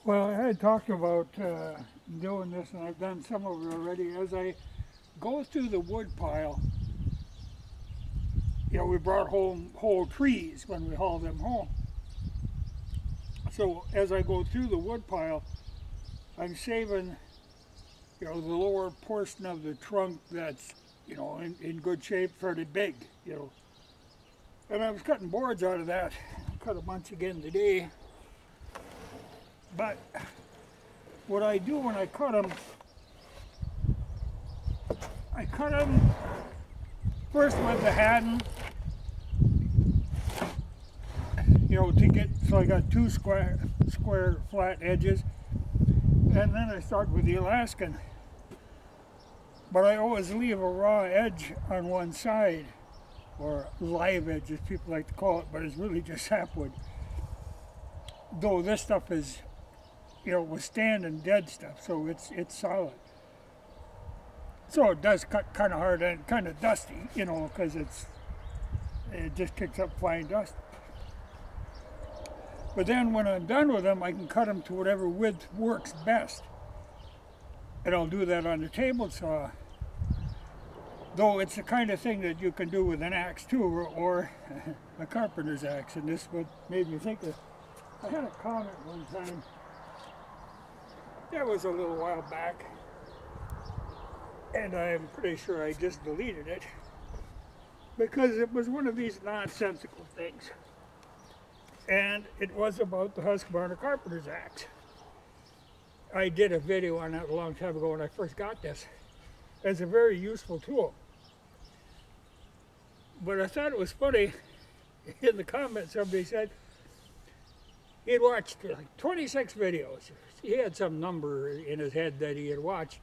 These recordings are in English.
Well, I had talked about doing this, and I've done some of it already. As I go through the wood pile, we brought home whole trees when we hauled them home. So as I go through the wood pile, I'm saving, the lower portion of the trunk that's, in good shape, fairly big. And I was cutting boards out of that. I cut a bunch again today. But what I do when I cut them first with the Haddon, to get, so I got two square flat edges, and then I start with the Alaskan. But I always leave a raw edge on one side, or live edge as people like to call it, but it's really just sapwood. Though this stuff is, withstanding dead stuff, so it's solid. So it does cut kind of hard and kind of dusty, because it just kicks up fine dust. But then when I'm done with them, I can cut them to whatever width works best. And I'll do that on the table saw. Though it's the kind of thing that you can do with an axe too, or a carpenter's axe. And this what made me think of, I had a comment one time, that was a little while back, and I'm pretty sure I just deleted it, because it was one of these nonsensical things. And it was about the Husqvarna Carpenter's axe. I did a video on that a long time ago when I first got this. It's a very useful tool. But I thought it was funny, in the comments somebody said he had watched like 26 videos. He had some number in his head that he had watched.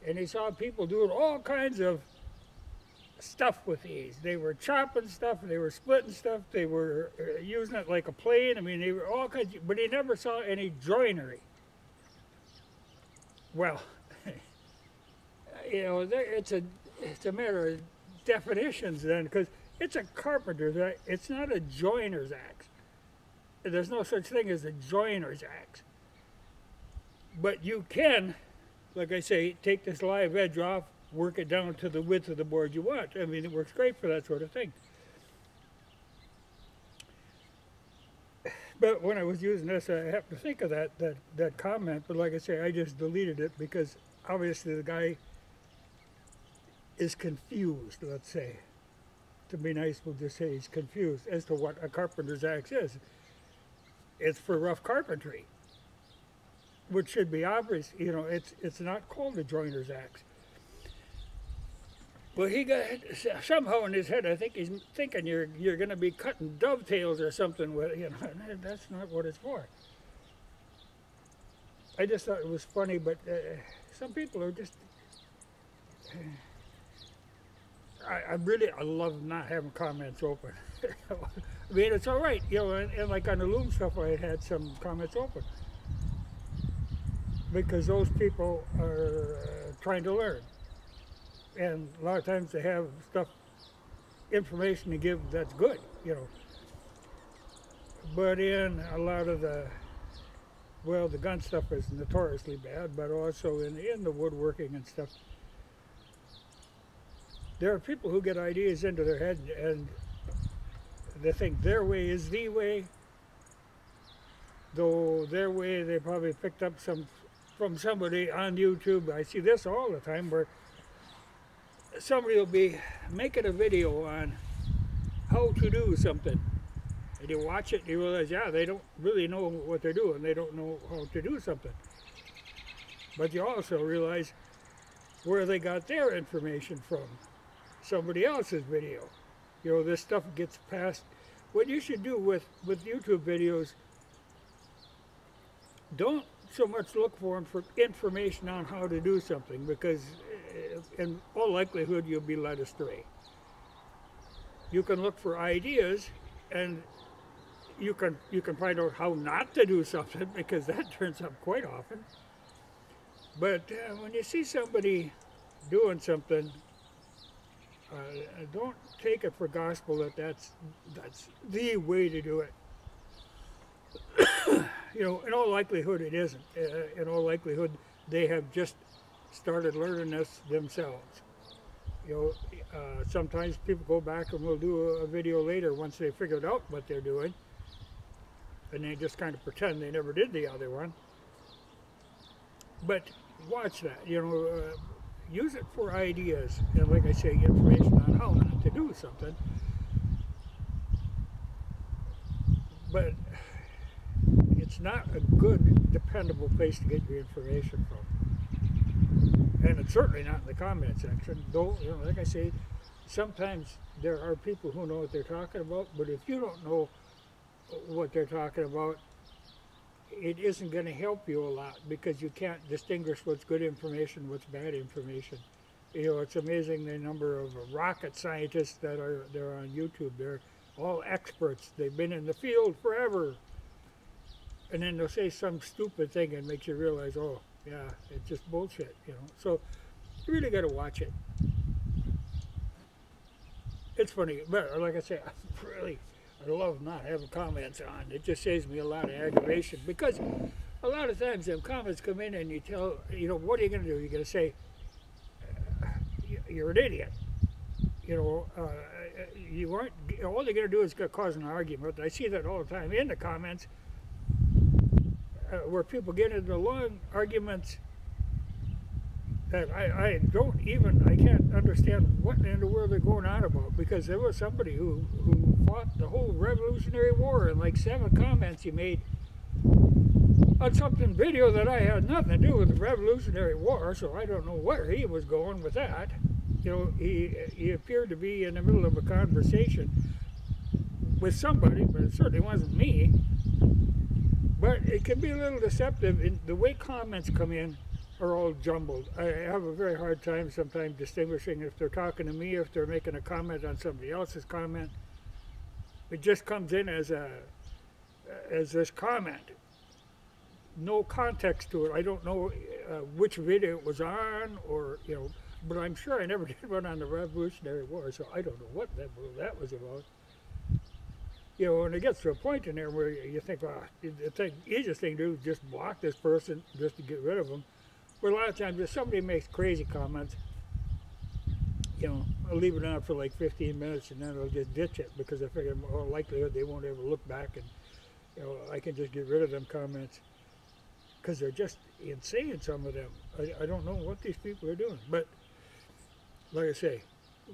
And he saw people doing all kinds of stuff with these. They were chopping stuff, they were splitting stuff, they were using it like a plane. I mean, they were all kinds, but he never saw any joinery. Well, it's a matter of definitions then, because it's a carpenter's axe. It's not a joiner's axe. There's no such thing as a joiner's axe. But you can, like I say, take this live edge off, work it down to the width of the board you want. I mean, it works great for that sort of thing. But when I was using this, I happened to think of that comment, but like I say, I just deleted it because obviously the guy is confused, let's say. To be nice, we'll just say he's confused as to what a carpenter's axe is. It's for rough carpentry, which should be obvious. It's not called a joiner's axe. Well, he got somehow in his head, I think he's thinking you're going to be cutting dovetails or something with it. That's not what it's for. I just thought it was funny, but some people are just. I love not having comments open. I mean, it's all right, and like on the loom stuff, I had some comments open because those people are trying to learn. And a lot of times they have information to give that's good, But in a lot of the gun stuff is notoriously bad, but also in the woodworking and stuff, there are people who get ideas into their head and they think their way is the way, though their way they probably picked up from somebody on YouTube. I see this all the time where somebody will be making a video on how to do something, and you watch it and you realize, yeah, they don't really know what they're doing. They don't know how to do something. But you also realize where they got their information from. Somebody else's video. This stuff gets passed. What you should do with YouTube videos, don't so much look for them for information on how to do something, because in all likelihood you'll be led astray. You can look for ideas, and you can find out how not to do something, because that turns up quite often. But when you see somebody doing something, don't take it for gospel that that's the way to do it. you know, in all likelihood it isn't. In all likelihood they have just started learning this themselves. You know, sometimes people go back and will do a video later once they figured out what they're doing, and they just kind of pretend they never did the other one. But watch that, you know, use it for ideas, and like I say, information on how not to do something. But it's not a good, dependable place to get your information from. And it's certainly not in the comment section, though, you know, like I say, sometimes there are people who know what they're talking about, but if you don't know what they're talking about, it isn't going to help you a lot, because you can't distinguish what's good information, what's bad information. You know, it's amazing the number of rocket scientists that they're on YouTube. They're all experts. They've been in the field forever. And then they'll say some stupid thing and makes you realize, oh, yeah, it's just bullshit, you know. So you really got to watch it. It's funny, but like I say, I love not having comments on. It just saves me a lot of aggravation, because a lot of times them comments come in and you tell, you know, what are you going to do? You're going to say, you're an idiot. You know, you aren't, all they're going to do is cause an argument. I see that all the time in the comments, where people get into long arguments that I can't understand what in the world they're going on about, because there was somebody who fought the whole Revolutionary War, and like 7 comments he made on something video that I had nothing to do with the Revolutionary War, so I don't know where he was going with that. You know, he appeared to be in the middle of a conversation with somebody, but it certainly wasn't me. But it can be a little deceptive, and the way comments come in are all jumbled. I have a very hard time sometimes distinguishing if they're talking to me, if they're making a comment on somebody else's comment. It just comes in as this comment. No context to it. I don't know which video it was on, or, you know, but I'm sure I never did one on the Revolutionary War, so I don't know what that was about. You know, and it gets to a point in there where you think, well, the easiest thing to do is just block this person just to get rid of them. But a lot of times, if somebody makes crazy comments, you know, I'll leave it on for like 15 minutes and then I'll just ditch it, because I figure in all likelihood they won't ever look back, and, you know, I can just get rid of them comments, because they're just insane, some of them. I don't know what these people are doing. But like I say,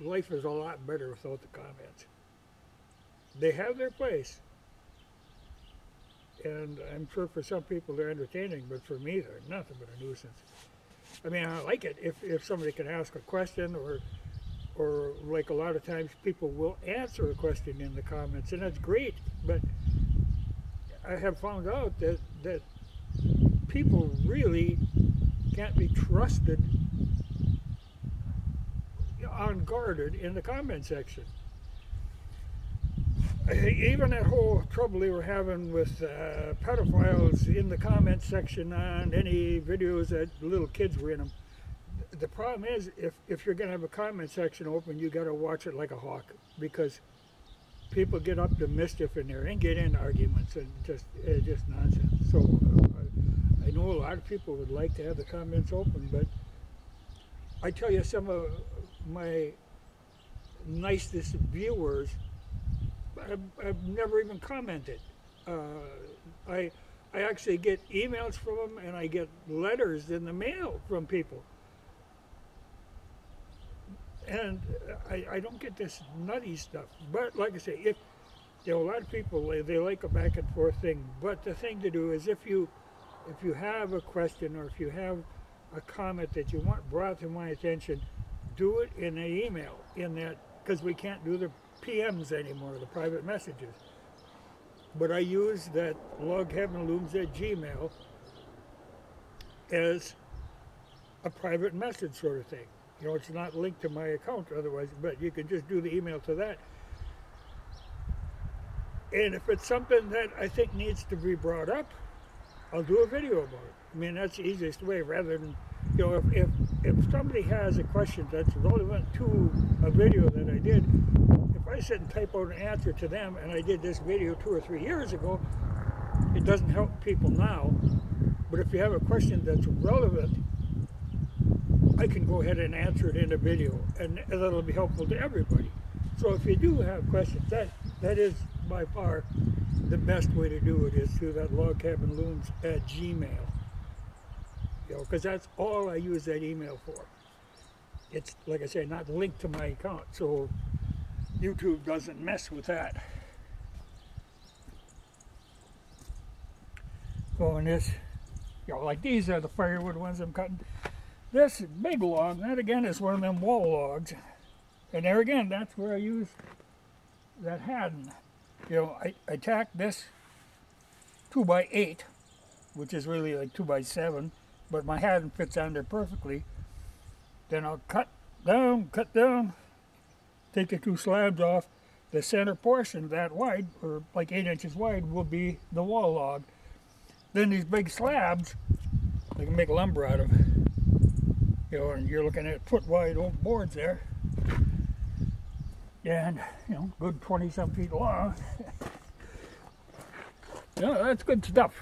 life is a lot better without the comments. They have their place, and I'm sure for some people they're entertaining, but for me they're nothing but a nuisance. I mean, I like it if somebody can ask a question, or like a lot of times people will answer a question in the comments, and that's great. But I have found out that people really can't be trusted unguarded in the comment section. Even that whole trouble they were having with pedophiles in the comment section on any videos that little kids were in them. The problem is, if you're going to have a comment section open, you got to watch it like a hawk, because people get up to mischief in there and get into arguments, and just nonsense. So I know a lot of people would like to have the comments open, but I tell you, some of my nicest viewers, I've never even commented. I actually get emails from them, and I get letters in the mail from people. And I don't get this nutty stuff. But like I say, if you know, a lot of people, they like a back and forth thing. But the thing to do is, if you have a question, or if you have a comment that you want brought to my attention, do it in an email, because we can't do the PMs anymore, the private messages. But I use that logheavenlooms@gmail as a private message sort of thing. You know, it's not linked to my account otherwise, but you can just do the email to that. And if it's something that I think needs to be brought up, I'll do a video about it. I mean, that's the easiest way, rather than, you know, if somebody has a question that's relevant to a video that I did, if I sit and type out an answer to them, and I did this video 2 or 3 years ago, it doesn't help people now, but if you have a question that's relevant, I can go ahead and answer it in a video, and that'll be helpful to everybody. So if you do have questions, that is by far the best way to do it, is through that logcabinloons@gmail. Because that's all I use that email for. It's, like I say, not linked to my account, so YouTube doesn't mess with that. So in this, like these are the firewood ones I'm cutting. This big log, that again is one of them wall logs. And there again, that's where I use that haddon. I tack this 2x8, which is really like 2x7, but my haddon fits on there perfectly. Then I'll cut down, take the two slabs off. The center portion that wide, or like 8 inches wide, will be the wall log. Then these big slabs, I can make lumber out of. And you're looking at foot wide oak boards there. And, good 20-some feet long. That's good stuff.